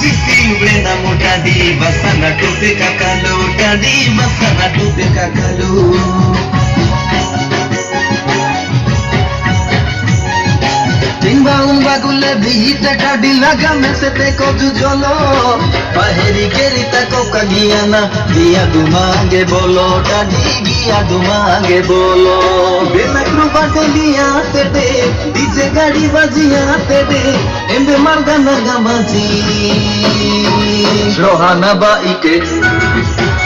Bisi ulenda mutadi basana tupe kakalo tadi basana tupe kakalo Bagule bihita kadi laga में से देखो जुझलो पहरी केरी तको कगियाना दिया दुमांगे बोलो टाडी गिया दुमांगे बोलो बिना कृपा दिया तेरे डीजे गाड़ी बजिया तेरे एंबे मर्दाना Gamaji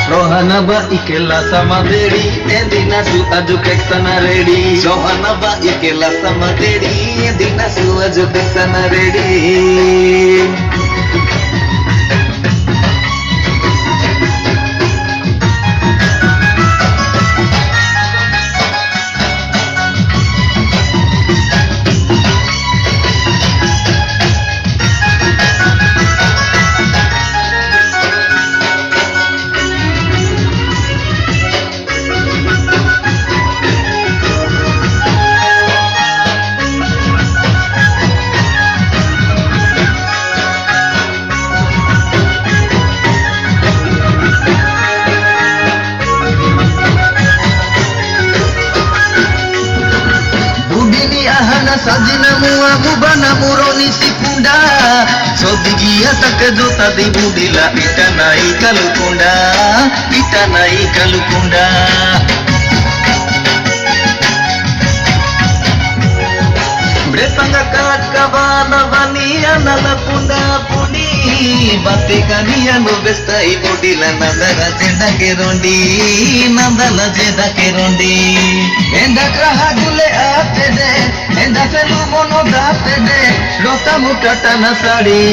Rohana ba ikela sama deri edina su aju keksana ready Rohana ba ikela sama deri edina su aju keksana ready Sajina mua mubana muroni sipunda Sodigia tak jota di budila itanai kalukunda Bretanga kalat kabana vania nala punda puni Bate kania no besta ibudila nandala jeda kerondi Enda kraha gule aate de Enda felu mono date de Lota mutata nasari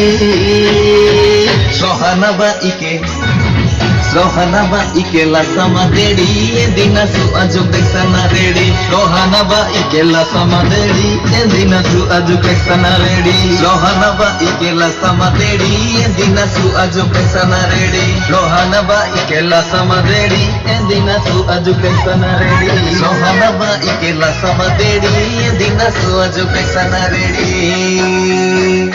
Sohana ba ike la sama dedi Edina su aju keksana ready Sohana ba ike la sama dedi Edina su aju keksana ready Sohana ba ike la sama dedi Edina su aju keksana ready Sohana ba ike la sama dedi Edina su aju keksana ready Sohana ba ike la sama dedi Edina su aju keksana ready